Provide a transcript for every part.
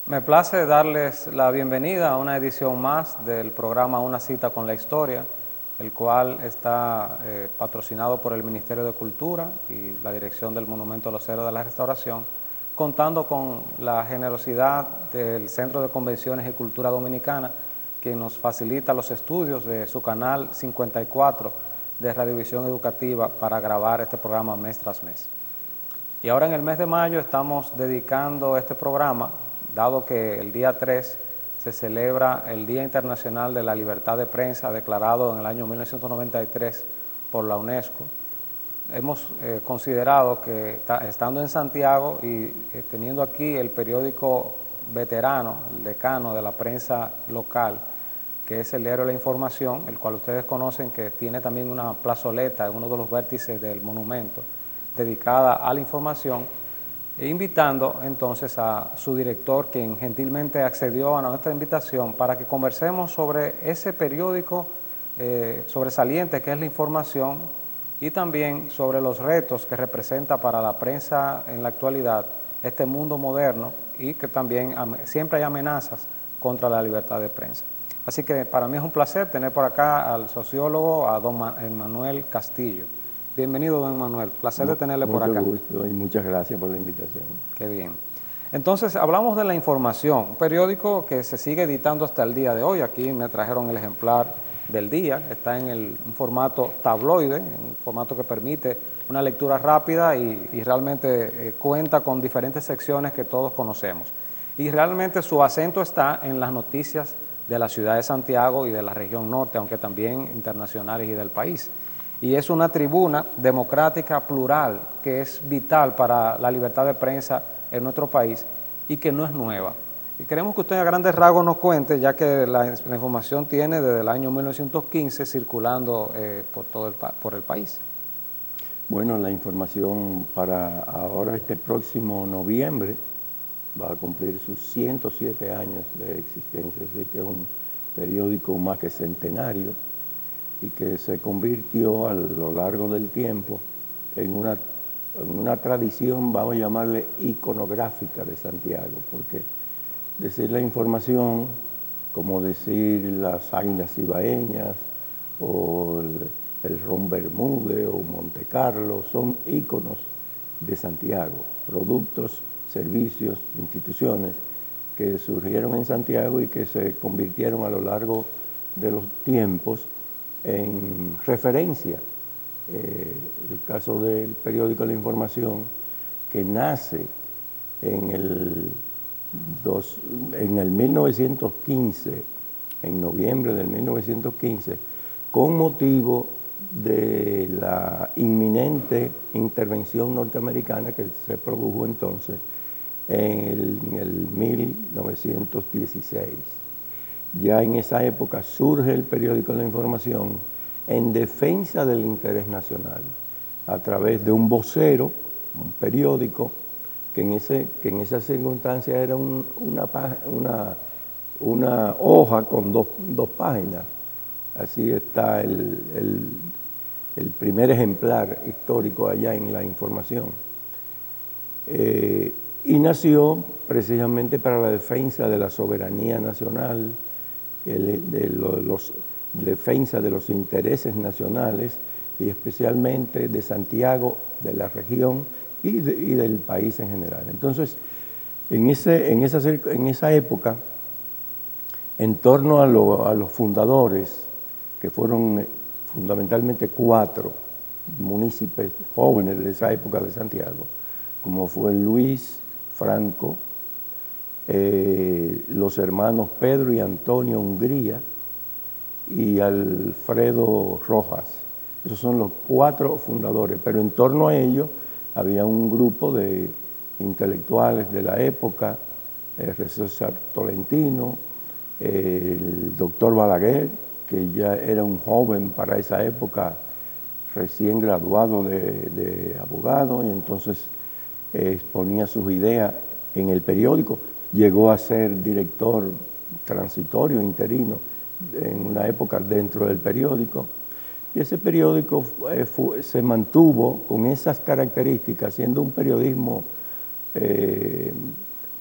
Me place darles la bienvenida a una edición más del programa Una cita con la historia, el cual está patrocinado por el Ministerio de Cultura y la Dirección del Monumento a los Héroes de la Restauración, contando con la generosidad del Centro de Convenciones y Cultura Dominicana, que nos facilita los estudios de su canal 54 de Radiovisión Educativa para grabar este programa mes tras mes. Y ahora en el mes de mayo estamos dedicando este programa, dado que el día 3 se celebra el Día Internacional de la Libertad de Prensa, declarado en el año 1993 por la UNESCO. Hemos considerado que estando en Santiago y teniendo aquí el periódico veterano, el decano de la prensa local, que es el Diario de la Información, el cual ustedes conocen, que tiene también una plazoleta en uno de los vértices del monumento, dedicada a la información, e invitando entonces a su director, quien gentilmente accedió a nuestra invitación para que conversemos sobre ese periódico sobresaliente que es la información y también sobre los retos que representa para la prensa en la actualidad este mundo moderno y que también siempre hay amenazas contra la libertad de prensa. Así que para mí es un placer tener por acá al sociólogo, a don Emmanuel Castillo. Bienvenido, don Manuel. Placer de tenerle por acá. Mucho gusto y muchas gracias por la invitación. Qué bien. Entonces, hablamos de la información, un periódico que se sigue editando hasta el día de hoy. Aquí me trajeron el ejemplar del día. Está en un formato tabloide, un formato que permite una lectura rápida y realmente cuenta con diferentes secciones que todos conocemos. Y realmente su acento está en las noticias de la ciudad de Santiago y de la región norte, aunque también internacionales y del país. Y es una tribuna democrática plural que es vital para la libertad de prensa en nuestro país y que no es nueva. Y queremos que usted a grandes rasgos nos cuente, ya que la información tiene desde el año 1915 circulando por el país. Bueno, la información para ahora, este próximo noviembre, va a cumplir sus 107 años de existencia, así que es un periódico más que centenario y que se convirtió a lo largo del tiempo en una tradición, vamos a llamarle iconográfica de Santiago, porque decir la información, como decir las águilas ibaeñas o el ron Bermúdez o Monte Carlo, son íconos de Santiago, productos, servicios, instituciones que surgieron en Santiago y que se convirtieron a lo largo de los tiempos en referencia. El caso del periódico La Información, que nace en el 1915, en noviembre del 1915, con motivo de la inminente intervención norteamericana que se produjo entonces en el 1916. Ya en esa época surge el periódico La Información en defensa del interés nacional, a través de un vocero, un periódico, que en esa circunstancia era una hoja con dos páginas. Así está el primer ejemplar histórico allá en La Información. Y nació precisamente para la defensa de la soberanía nacional, defensa de los intereses nacionales y especialmente de Santiago, de la región y del país en general. Entonces, en esa época, en torno a los fundadores, que fueron fundamentalmente 4 municipios jóvenes de esa época de Santiago, como fue Luis Franco, los hermanos Pedro y Antonio Hungría y Alfredo Rojas. Esos son los 4 fundadores, pero en torno a ellos había un grupo de intelectuales de la época, César Tolentino, el doctor Balaguer, que ya era un joven para esa época, recién graduado de abogado, y entonces exponía sus ideas en el periódico. Llegó a ser director transitorio, interino, en una época dentro del periódico. Y ese periódico se mantuvo con esas características, siendo un periodismo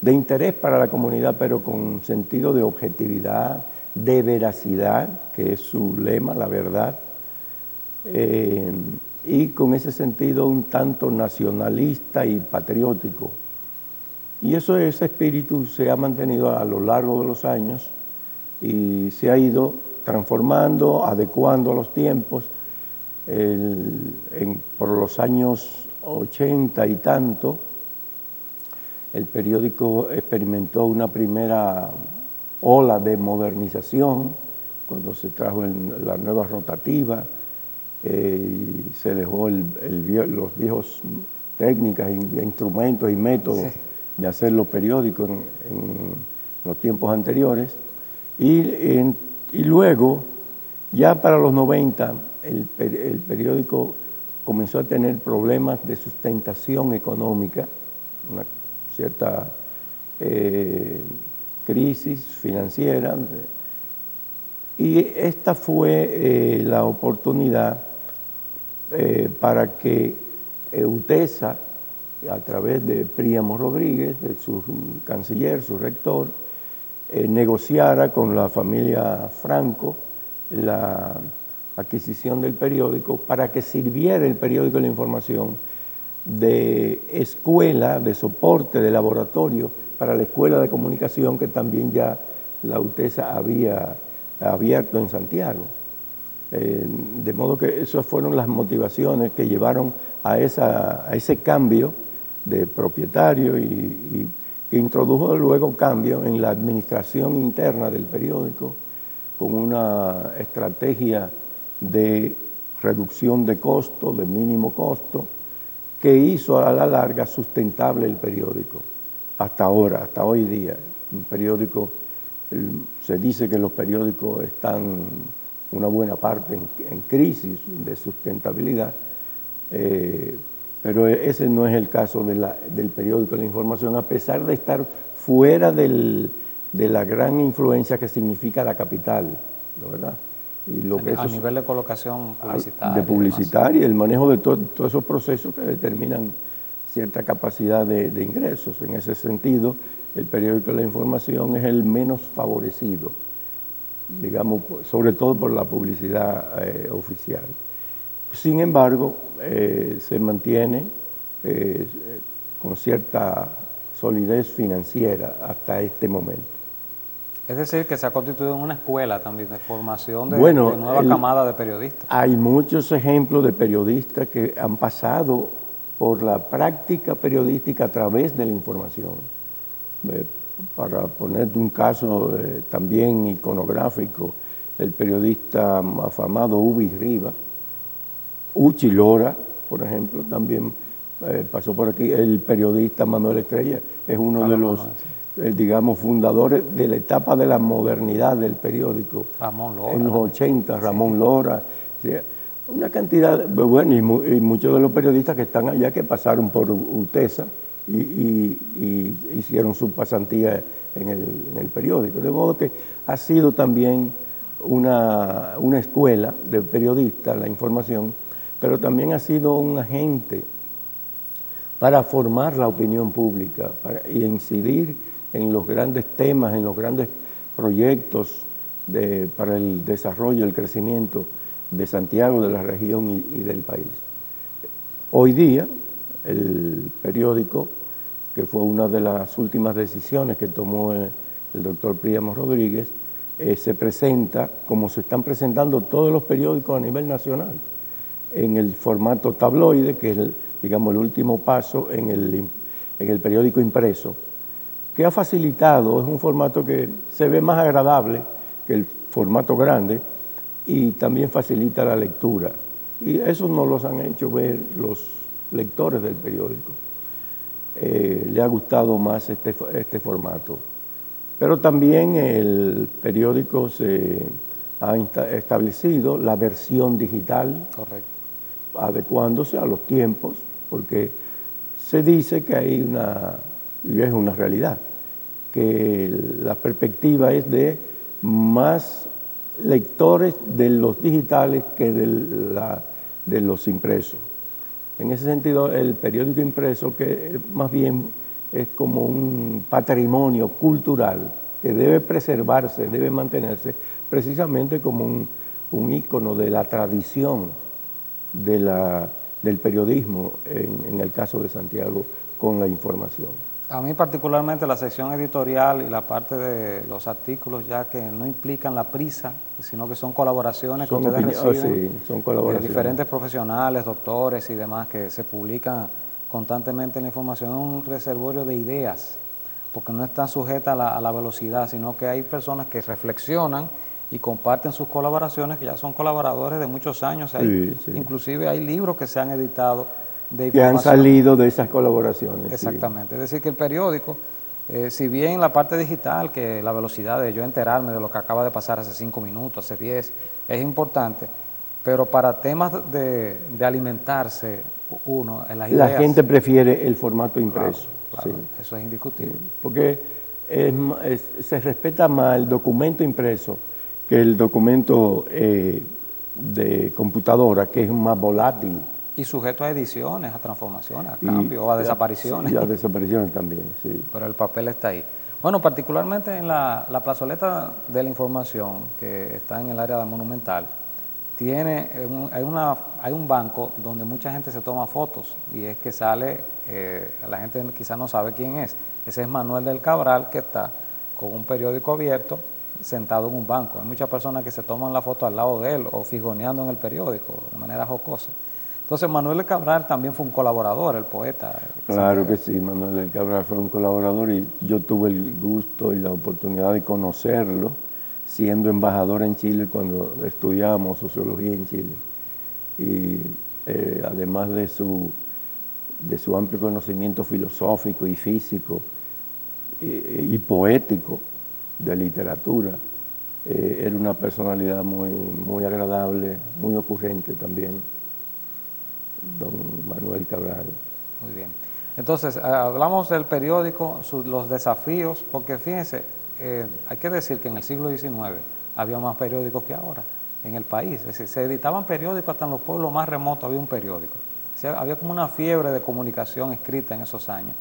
de interés para la comunidad, pero con sentido de objetividad, de veracidad, que es su lema, la verdad, y con ese sentido un tanto nacionalista y patriótico. Y ese espíritu se ha mantenido a lo largo de los años y se ha ido transformando, adecuando a los tiempos. Por los años 80 y tanto, el periódico experimentó una primera ola de modernización, cuando se trajo la nueva rotativa, y se dejó los viejos técnicas, instrumentos y métodos de hacer los periódicos en los tiempos anteriores. Y luego, ya para los 90, el periódico comenzó a tener problemas de sustentación económica, una cierta crisis financiera, y esta fue la oportunidad para que UTESA, a través de Príamo Rodríguez, de su canciller, su rector, negociara con la familia Franco la adquisición del periódico para que sirviera el periódico La Información de escuela, de soporte, de laboratorio para la Escuela de Comunicación que también ya la UTESA había abierto en Santiago. De modo que esas fueron las motivaciones que llevaron a ese cambio de propietario y que introdujo luego cambio en la administración interna del periódico con una estrategia de reducción de costo, de mínimo costo, que hizo a la larga sustentable el periódico. Hasta ahora, hasta hoy día, un periódico, se dice que los periódicos están una buena parte en crisis de sustentabilidad, pero ese no es el caso del periódico La Información, a pesar de estar fuera de la gran influencia que significa la capital, ¿no, verdad? Y a nivel de colocación publicitaria. De publicitaria y el manejo de todos esos procesos que determinan cierta capacidad de ingresos. En ese sentido, el periódico La Información es el menos favorecido, digamos, sobre todo por la publicidad oficial. Sin embargo, se mantiene con cierta solidez financiera hasta este momento. Es decir, que se ha constituido en una escuela también de formación de nueva camada de periodistas. Hay muchos ejemplos de periodistas que han pasado por la práctica periodística a través de La Información. Para ponerte un caso también iconográfico, el periodista afamado Ubi Riva, Uchi Lora, por ejemplo, también pasó por aquí. El periodista Manuel Estrella es uno de los, digamos, fundadores de la etapa de la modernidad del periódico. Ramón Lora. En los 80, Ramón Lora. O sea, una cantidad, bueno, y muchos de los periodistas que están allá que pasaron por UTESA y hicieron su pasantía en el periódico. De modo que ha sido también una escuela de periodistas, La Información, pero también ha sido un agente para formar la opinión pública y incidir en los grandes temas, en los grandes proyectos para el desarrollo, el crecimiento de Santiago, de la región y del país. Hoy día, el periódico, que fue una de las últimas decisiones que tomó el doctor Príamo Rodríguez, se presenta, como se están presentando todos los periódicos a nivel nacional, en el formato tabloide, que es, digamos, el último paso en el periódico impreso, que ha facilitado, es un formato que se ve más agradable que el formato grande y también facilita la lectura. Y eso nos los han hecho ver los lectores del periódico. Le ha gustado más este formato. Pero también el periódico se ha establecido la versión digital. Correcto. Adecuándose a los tiempos, porque se dice que hay y es una realidad, que la perspectiva es de más lectores de los digitales que de los impresos. En ese sentido, el periódico impreso, que más bien es como un patrimonio cultural que debe preservarse, debe mantenerse precisamente como un ícono de la tradición del periodismo, en el caso de Santiago, con la información. A mí particularmente la sección editorial y la parte de los artículos, ya que no implican la prisa, sino que son colaboraciones que ustedes reciben son colaboraciones de diferentes profesionales, doctores y demás, que se publican constantemente en la información, es un reservorio de ideas, porque no están sujetas a la velocidad, sino que hay personas que reflexionan y comparten sus colaboraciones, que ya son colaboradores de muchos años. Inclusive hay libros que se han editado de que han salido de esas colaboraciones. Exactamente, sí. Es decir que el periódico, si bien la parte digital, que la velocidad de yo enterarme de lo que acaba de pasar hace 5 minutos, hace 10, es importante, pero para temas de alimentarse uno, en las ideas... La gente prefiere el formato impreso. Claro, eso es indiscutible. Porque se respeta más el documento impreso que el documento de computadora, que es más volátil. Y sujeto a ediciones, a transformaciones, a cambios o a desapariciones. Y a desapariciones también, sí. Pero el papel está ahí. Bueno, particularmente en la plazoleta de la información, que está en el área de Monumental, hay un banco donde mucha gente se toma fotos, y es que sale, la gente quizás no sabe quién es. Ese es Manuel del Cabral, que está con un periódico abierto, sentado en un banco. Hay muchas personas que se toman la foto al lado de él o figoneando en el periódico de manera jocosa. Entonces Manuel del Cabral también fue un colaborador, el poeta. Claro que sí, Manuel del Cabral fue un colaborador y yo tuve el gusto y la oportunidad de conocerlo siendo embajador en Chile cuando estudiábamos sociología en Chile. Y además de su amplio conocimiento filosófico y físico y poético de literatura, era una personalidad muy agradable, muy ocurrente también. Don Manuel Cabral. Muy bien. Entonces, hablamos del periódico, los desafíos, porque fíjense, hay que decir que en el siglo XIX había más periódicos que ahora en el país. Es decir, se editaban periódicos hasta en los pueblos más remotos, había un periódico. O sea, había como una fiebre de comunicación escrita en esos años.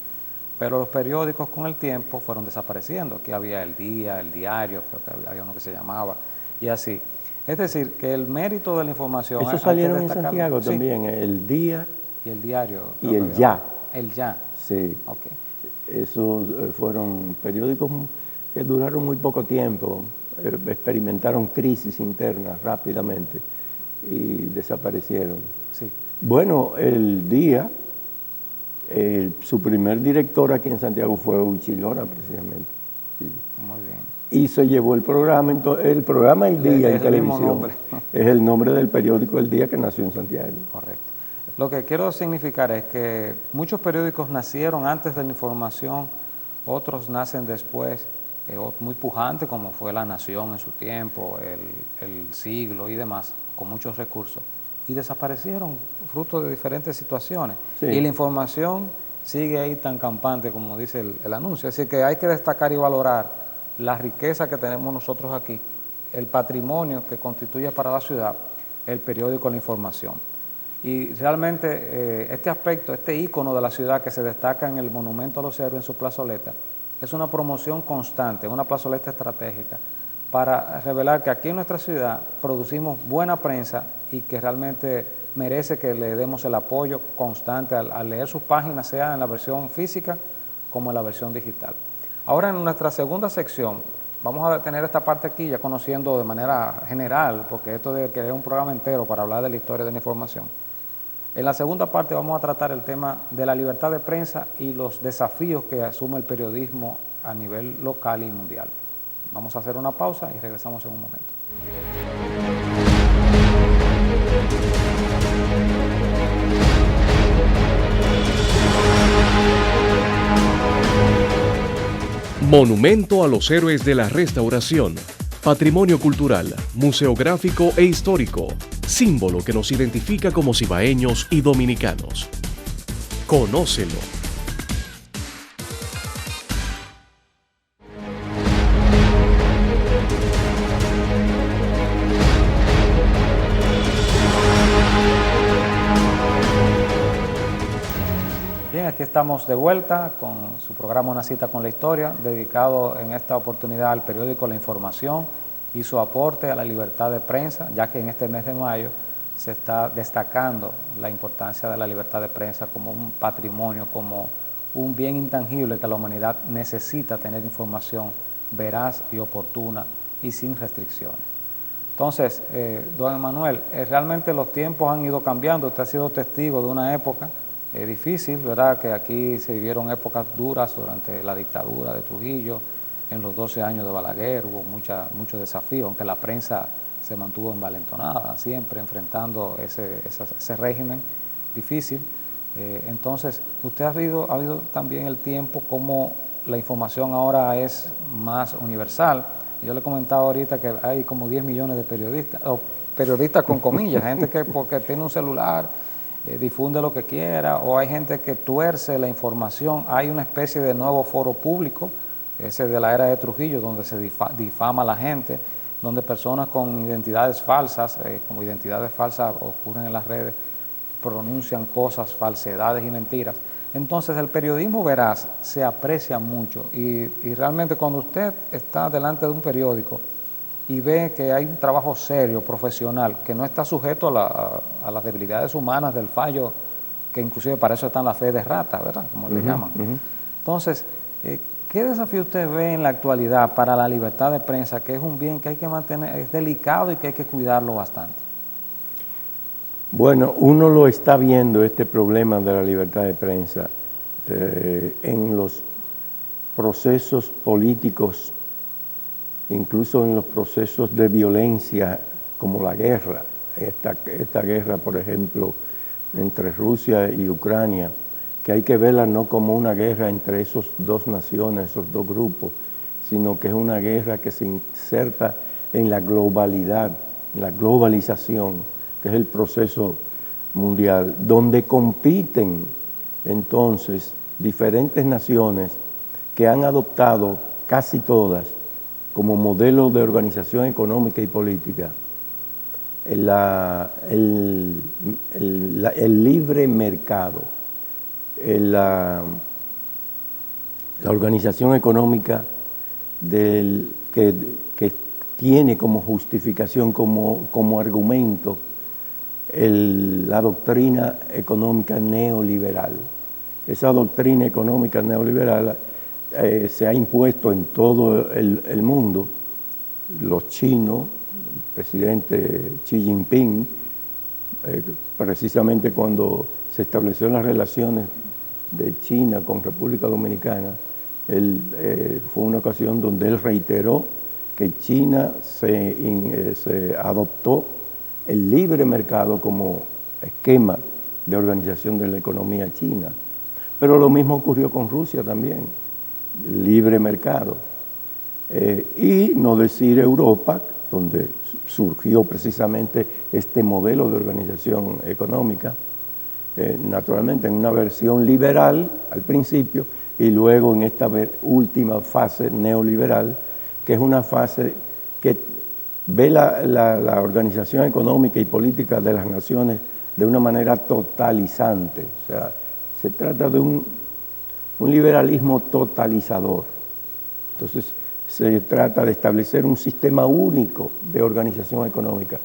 Pero los periódicos con el tiempo fueron desapareciendo. Aquí había El Día, El Diario, creo que había uno que se llamaba, y así. Es decir, que el mérito de la información... Eso salieron en Santiago también, El Día... Y El Diario. Y El Ya. El Ya. Sí. Okay. Esos fueron periódicos que duraron muy poco tiempo, experimentaron crisis internas rápidamente y desaparecieron. Sí. Bueno, El Día, su primer director aquí en Santiago fue Uchilora, precisamente. Sí. Muy bien. Y se llevó el programa El programa El Día en televisión. Es el nombre del periódico El Día que nació en Santiago. Correcto. Lo que quiero significar es que muchos periódicos nacieron antes de la información, otros nacen después, muy pujantes, como fue La Nación en su tiempo, el Siglo y demás, con muchos recursos, y desaparecieron fruto de diferentes situaciones. Sí. Y la información sigue ahí tan campante como dice el anuncio. Es decir, que hay que destacar y valorar la riqueza que tenemos nosotros aquí, el patrimonio que constituye para la ciudad el periódico La Información. Y realmente este aspecto, este ícono de la ciudad que se destaca en el Monumento a los Héroes en su plazoleta, es una promoción constante, una plazoleta estratégica para revelar que aquí en nuestra ciudad producimos buena prensa y que realmente merece que le demos el apoyo constante al leer sus páginas, sea en la versión física como en la versión digital. Ahora en nuestra segunda sección vamos a tener esta parte aquí ya conociendo de manera general, porque esto de querer un programa entero para hablar de la historia de la información. En la segunda parte vamos a tratar el tema de la libertad de prensa y los desafíos que asume el periodismo a nivel local y mundial. Vamos a hacer una pausa y regresamos en un momento. Monumento a los Héroes de la Restauración, patrimonio cultural, museográfico e histórico, símbolo que nos identifica como cibaeños y dominicanos. Conócelo. Bien, aquí aquí estamos de vuelta con su programa Una cita con la historia, dedicado en esta oportunidad al periódico La Información y su aporte a la libertad de prensa, ya que en este mes de mayo se está destacando la importancia de la libertad de prensa como un patrimonio, como un bien intangible que la humanidad necesita tener información veraz y oportuna y sin restricciones. Entonces, don Emanuel, realmente los tiempos han ido cambiando. Usted ha sido testigo de una época difícil, ¿verdad? Que aquí se vivieron épocas duras durante la dictadura de Trujillo, en los 12 años de Balaguer hubo muchos desafíos, aunque la prensa se mantuvo envalentonada, siempre enfrentando ese régimen difícil. Entonces, usted ha habido también el tiempo como la información ahora es más universal. Yo le comentaba ahorita que hay como 10 millones de periodistas, o periodistas con comillas, gente que porque tiene un celular difunde lo que quiera, o hay gente que tuerce la información. Hay una especie de nuevo foro público, ese de la era de Trujillo, donde se difama a la gente, donde personas con identidades falsas, como identidades falsas ocurren en las redes, pronuncian cosas, falsedades y mentiras. Entonces el periodismo veraz se aprecia mucho y realmente cuando usted está delante de un periódico y ve que hay un trabajo serio, profesional, que no está sujeto a las debilidades humanas del fallo, que inclusive para eso están las fe de rata, ¿verdad? Como le llaman. Entonces, ¿qué desafío usted ve en la actualidad para la libertad de prensa, que es un bien que hay que mantener, es delicado y que hay que cuidarlo bastante? Bueno, uno lo está viendo, este problema de la libertad de prensa, en los procesos políticos, incluso en los procesos de violencia, como la guerra, esta guerra, por ejemplo, entre Rusia y Ucrania, que hay que verla no como una guerra entre esas dos naciones, esos dos grupos, sino que es una guerra que se inserta en la globalidad, en la globalización, que es el proceso mundial, donde compiten entonces diferentes naciones que han adoptado casi todas como modelo de organización económica y política el libre mercado, la organización económica que tiene como justificación, como argumento, la doctrina económica neoliberal. Esa doctrina económica neoliberal se ha impuesto en todo el mundo. Los chinos, el presidente Xi Jinping, precisamente cuando se establecieron las relaciones de China con República Dominicana, fue una ocasión donde él reiteró que China se adoptó el libre mercado como esquema de organización de la economía china. Pero lo mismo ocurrió con Rusia también, libre mercado. Y no decir Europa, donde surgió precisamente este modelo de organización económica, naturalmente en una versión liberal al principio y luego en esta última fase neoliberal, que es una fase que ve la organización económica y política de las naciones de una manera totalizante. O sea, se trata de un liberalismo totalizador. Entonces, se trata de establecer un sistema único de organización económica.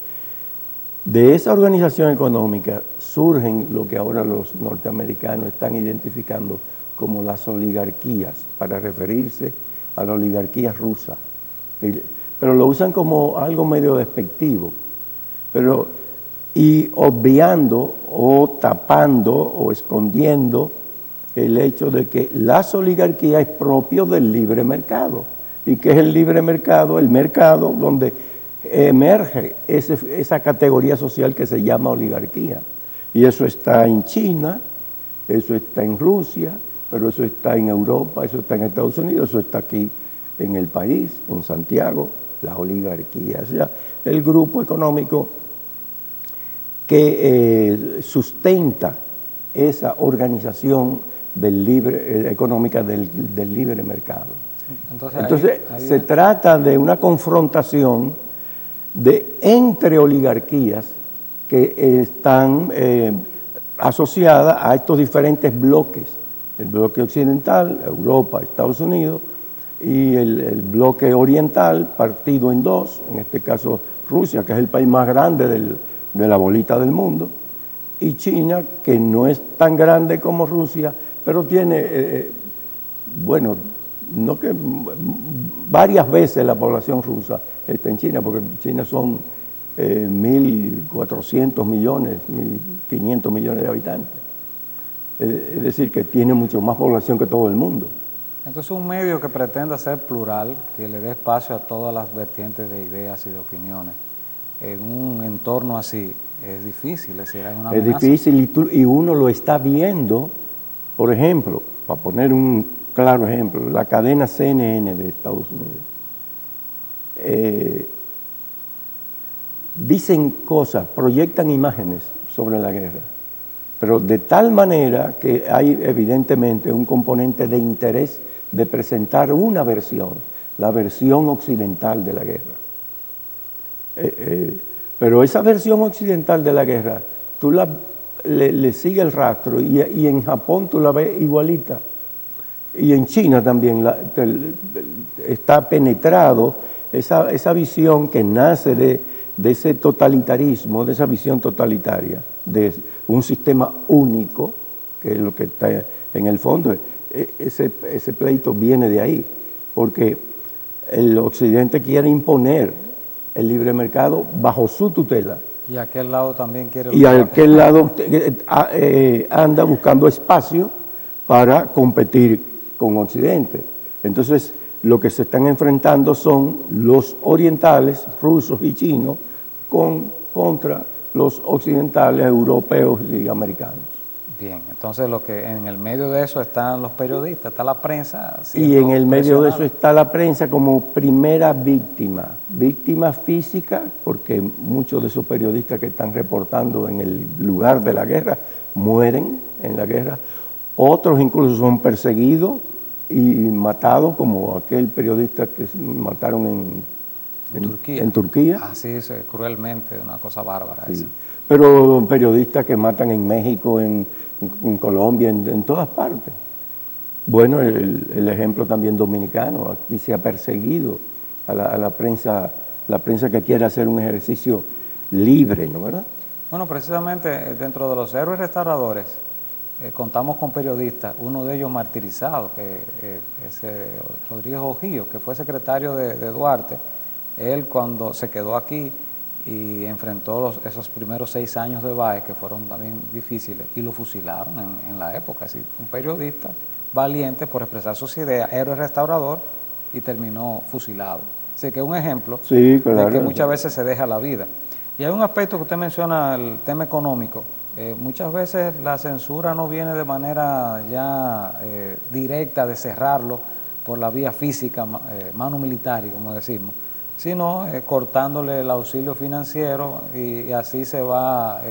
De esa organización económica surgen lo que ahora los norteamericanos están identificando como las oligarquías, para referirse a la oligarquía rusa. Pero lo usan como algo medio despectivo, y obviando o tapando o escondiendo el hecho de que las oligarquías es propio del libre mercado. ¿Y qué es el libre mercado? El mercado donde emerge esa categoría social que se llama oligarquía. Y eso está en China, eso está en Rusia, pero eso está en Europa, eso está en Estados Unidos, eso está aquí en el país, en Santiago, la oligarquía, o sea, el grupo económico que sustenta esa organización económica del libre mercado. Entonces se trata de una confrontación entre oligarquías que están asociadas a estos diferentes bloques El bloque occidental, Europa, Estados Unidos, y el bloque oriental partido en dos, en este caso Rusia, que es el país más grande de la bolita del mundo, y China, que no es tan grande como Rusia, pero tiene, bueno, no que varias veces la población rusa está en China, porque China son 1.400 millones, 1.500 millones de habitantes. Es decir, que tiene mucho más población que todo el mundo. Entonces, un medio que pretenda ser plural, que le dé espacio a todas las vertientes de ideas y de opiniones, en un entorno así, es difícil, es decir, hay una amenaza. Es difícil y uno lo está viendo, por ejemplo, para poner un claro ejemplo, la cadena CNN de Estados Unidos. Dicen cosas, proyectan imágenes sobre la guerra, pero de tal manera que hay evidentemente un componente de interés de presentar una versión, la versión occidental de la guerra. Pero esa versión occidental de la guerra, tú le sigues el rastro y en Japón tú la ves igualita. Y en China también está penetrado esa visión que nace de ese totalitarismo, de esa visión totalitaria, de un sistema único, que es lo que está en el fondo. Ese pleito viene de ahí, porque el occidente quiere imponer el libre mercado bajo su tutela. Y aquel lado también quiere... Y aquel lado anda buscando espacio para competir con Occidente. Entonces, lo que se están enfrentando son los orientales, rusos y chinos, contra los occidentales, europeos y americanos. Bien, entonces lo que en el medio de eso están los periodistas, está la prensa. Y en el medio de eso está la prensa como primera víctima física, porque muchos de esos periodistas que están reportando en el lugar de la guerra mueren en la guerra. Otros incluso son perseguidos y matados, como aquel periodista que mataron en Turquía. Así es, cruelmente, una cosa bárbara. Sí. Pero periodistas que matan en México, en Colombia, en todas partes. Bueno, el ejemplo también dominicano, aquí se ha perseguido a la prensa que quiere hacer un ejercicio libre, ¿no verdad? Bueno, precisamente dentro de los héroes restauradores contamos con periodistas, uno de ellos martirizado, que es Rodríguez Ojillo, que fue secretario de Duarte. Él cuando se quedó aquí y enfrentó esos primeros 6 años de Báez, que fueron también difíciles, y lo fusilaron en la época. Es decir, un periodista valiente por expresar sus ideas, héroe restaurador, y terminó fusilado. Así que es un ejemplo de que muchas veces se deja la vida. Y hay un aspecto que usted menciona, el tema económico. Muchas veces la censura no viene de manera ya directa de cerrarlo por la vía física, manu militari, como decimos, sino cortándole el auxilio financiero y así se va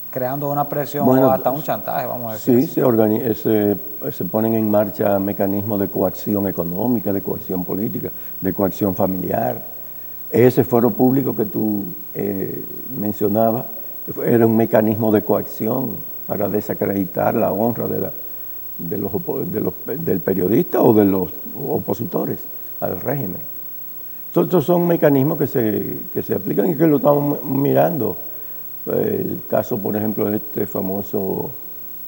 creando una presión o hasta un chantaje, vamos a decir. Sí, se ponen en marcha mecanismos de coacción económica, de coacción política, de coacción familiar. Ese foro público que tú mencionabas era un mecanismo de coacción para desacreditar la honra del periodista o de los opositores al régimen. Estos son mecanismos que se aplican y que lo estamos mirando. El caso, por ejemplo, de este famoso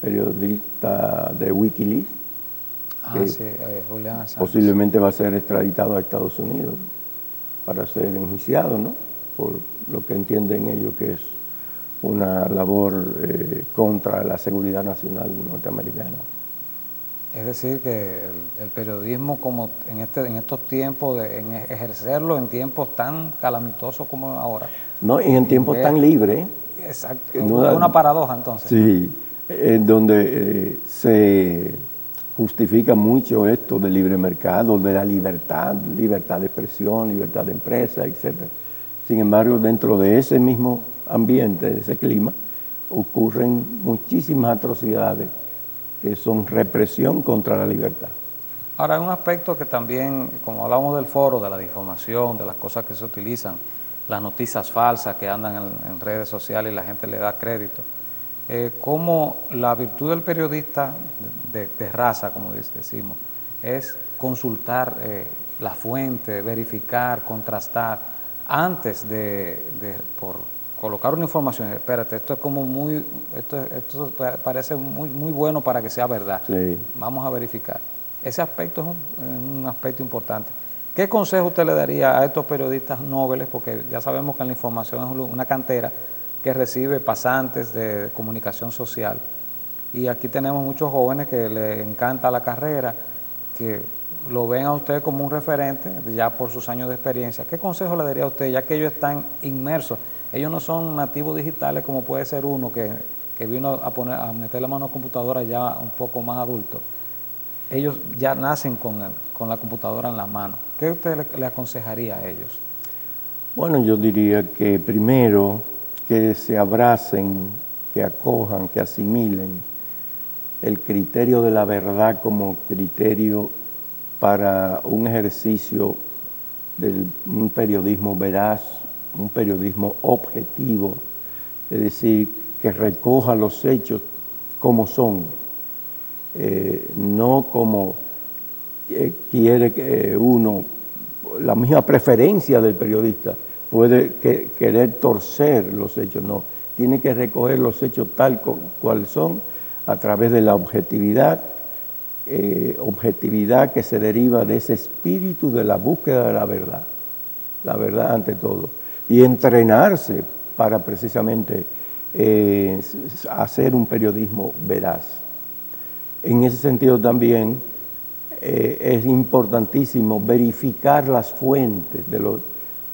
periodista de Wikileaks, Julian Assange, posiblemente va a ser extraditado a Estados Unidos para ser enjuiciado, ¿no? Por lo que entienden ellos que es una labor contra la seguridad nacional norteamericana. Es decir, que el periodismo, como en estos tiempos, en ejercerlo en tiempos tan calamitosos como ahora. No, y en tiempos tan libres. Exacto, una paradoja entonces. Sí, en donde se justifica mucho esto del libre mercado, de la libertad de expresión, libertad de empresa, etc. Sin embargo, dentro de ese mismo ambiente, de ese clima, ocurren muchísimas atrocidades que son represión contra la libertad. Ahora, hay un aspecto que también, como hablamos del foro, de la difamación, de las cosas que se utilizan, las noticias falsas que andan en redes sociales y la gente le da crédito, cómo la virtud del periodista de raza, como decimos, es consultar la fuente, verificar, contrastar, antes por colocar una información. Espérate, esto es como esto parece muy bueno para que sea verdad. Sí. Vamos a verificar. Ese aspecto es un aspecto importante. ¿Qué consejo usted le daría a estos periodistas nobles? Porque ya sabemos que la información es una cantera que recibe pasantes de comunicación social. Y aquí tenemos muchos jóvenes que les encanta la carrera, que lo ven a usted como un referente, ya por sus años de experiencia. ¿Qué consejo le daría a usted, ya que ellos están inmersos? Ellos no son nativos digitales como puede ser uno que vino a meter la mano a la computadora ya un poco más adulto. Ellos ya nacen con la computadora en la mano. ¿Qué usted le aconsejaría a ellos? Bueno, yo diría que primero que se abracen, que acojan, que asimilen el criterio de la verdad como criterio para un ejercicio de un periodismo veraz, un periodismo objetivo, es decir, que recoja los hechos como son, no como quiere que uno, la misma preferencia del periodista puede querer torcer los hechos, no, tiene que recoger los hechos tal cual son a través de la objetividad, objetividad que se deriva de ese espíritu de la búsqueda de la verdad ante todo, y entrenarse para precisamente hacer un periodismo veraz. En ese sentido también es importantísimo verificar las fuentes de los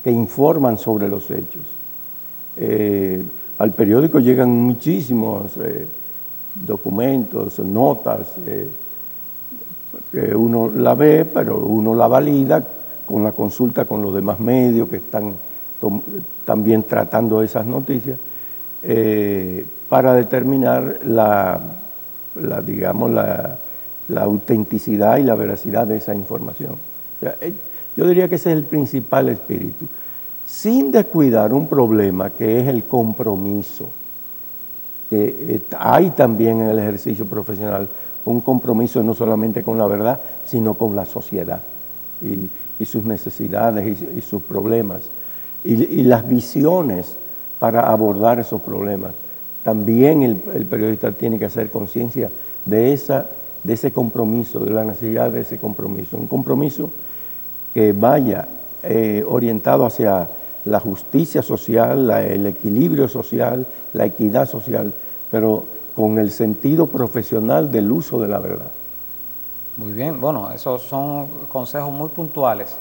que informan sobre los hechos. Al periódico llegan muchísimos documentos, notas, que uno la ve, pero uno la valida con la consulta con los demás medios que están también tratando esas noticias, para determinar la autenticidad y la veracidad de esa información. O sea, yo diría que ese es el principal espíritu, sin descuidar un problema que es el compromiso. Hay también en el ejercicio profesional un compromiso no solamente con la verdad, sino con la sociedad y sus necesidades y sus problemas, y las visiones para abordar esos problemas. También el periodista tiene que hacer conciencia de ese compromiso, de la necesidad de ese compromiso. Un compromiso que vaya orientado hacia la justicia social, el equilibrio social, la equidad social, pero con el sentido profesional del uso de la verdad. Muy bien, bueno, esos son consejos muy puntuales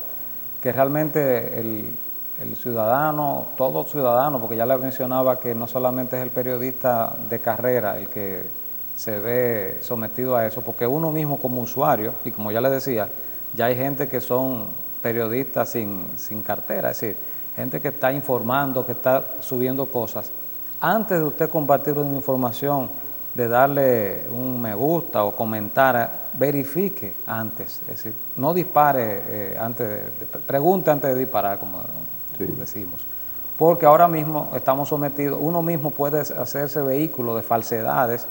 que realmente el ciudadano, todo ciudadano, porque ya le mencionaba que no solamente es el periodista de carrera el que se ve sometido a eso, porque uno mismo como usuario, y como ya le decía, ya hay gente que son periodistas sin cartera, es decir, gente que está informando, que está subiendo cosas. Antes de usted compartir una información, de darle un me gusta o comentar, verifique antes, es decir, no dispare pregunte antes de disparar, como decimos, porque ahora mismo estamos sometidos, uno mismo puede hacerse vehículo de falsedades,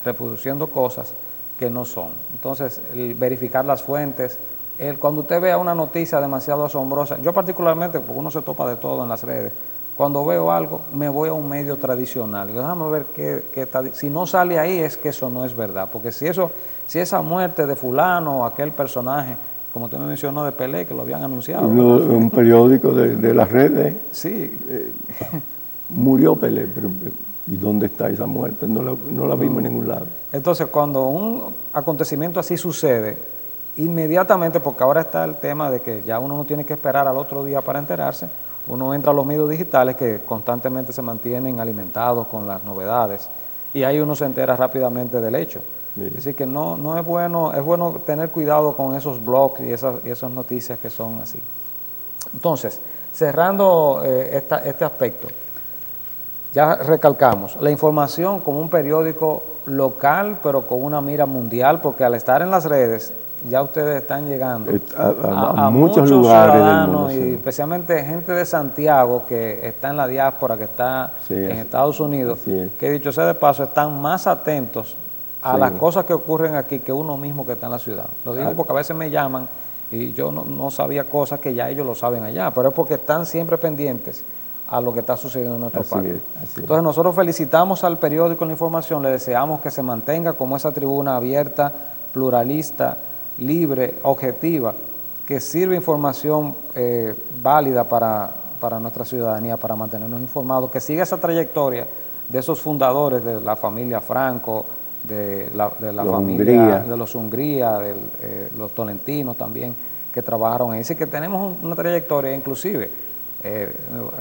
reproduciendo cosas que no son. Entonces, el verificar las fuentes, cuando usted vea una noticia demasiado asombrosa, yo particularmente, porque uno se topa de todo en las redes, cuando veo algo, me voy a un medio tradicional. Déjame ver si no sale ahí, es que eso no es verdad. Porque si esa muerte de fulano o aquel personaje, como usted me mencionó de Pelé, que lo habían anunciado. Un periódico de las redes. Sí. Murió Pelé, pero ¿y dónde está esa muerte? No la vimos en ningún lado. Entonces, cuando un acontecimiento así sucede, inmediatamente, porque ahora está el tema de que ya uno no tiene que esperar al otro día para enterarse, uno entra a los medios digitales que constantemente se mantienen alimentados con las novedades y ahí uno se entera rápidamente del hecho. Sí. Es decir, que no es bueno tener cuidado con esos blogs y esas noticias que son así. Entonces, cerrando este aspecto, ya recalcamos, la información como un periódico local, pero con una mira mundial, porque al estar en las redes, ya ustedes están llegando a muchos lugares del ciudadanos mundo, y sí. especialmente gente de Santiago que está en la diáspora, que está Sí, en Estados Unidos, así es. que dicho sea de paso, están más atentos a Sí. las cosas que ocurren aquí que uno mismo que está en la ciudad. Lo digo porque a veces me llaman y yo no sabía cosas que ya ellos lo saben allá, pero es porque están siempre pendientes a lo que está sucediendo en nuestro Así país. es, así es. Entonces nosotros felicitamos al periódico La Información, le deseamos que se mantenga como esa tribuna abierta, pluralista, libre, objetiva, que sirve información válida para nuestra ciudadanía, para mantenernos informados, que siga esa trayectoria de esos fundadores de la familia Franco, de la familia Hungría. de los Hungría, de los tolentinos también, que trabajaron ahí. Así que tenemos una trayectoria, inclusive,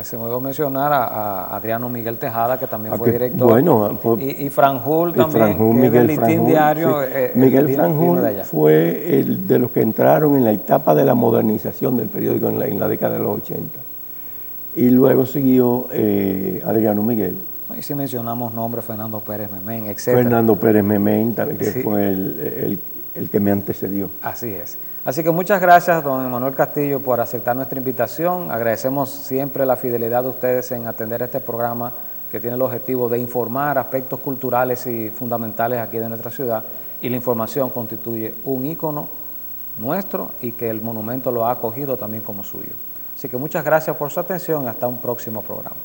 se me olvidó mencionar a Adriano Miguel Tejada, que también fue director, bueno, y Franjul también, Franjul, que es del Miguel Listín Franjul, Diario. sí. Miguel Franjul de allá. fue el de los que entraron en la etapa de la modernización del periódico en la década de los 80. Y luego siguió Adriano Miguel. Y si mencionamos nombres, Fernando Pérez Memén, etc. Fernando Pérez Memén, que Sí. fue el que me antecedió. Así es. Así que muchas gracias, don Emanuel Castillo, por aceptar nuestra invitación. Agradecemos siempre la fidelidad de ustedes en atender este programa que tiene el objetivo de informar aspectos culturales y fundamentales aquí de nuestra ciudad, y la información constituye un ícono nuestro y que el monumento lo ha acogido también como suyo. Así que muchas gracias por su atención y hasta un próximo programa.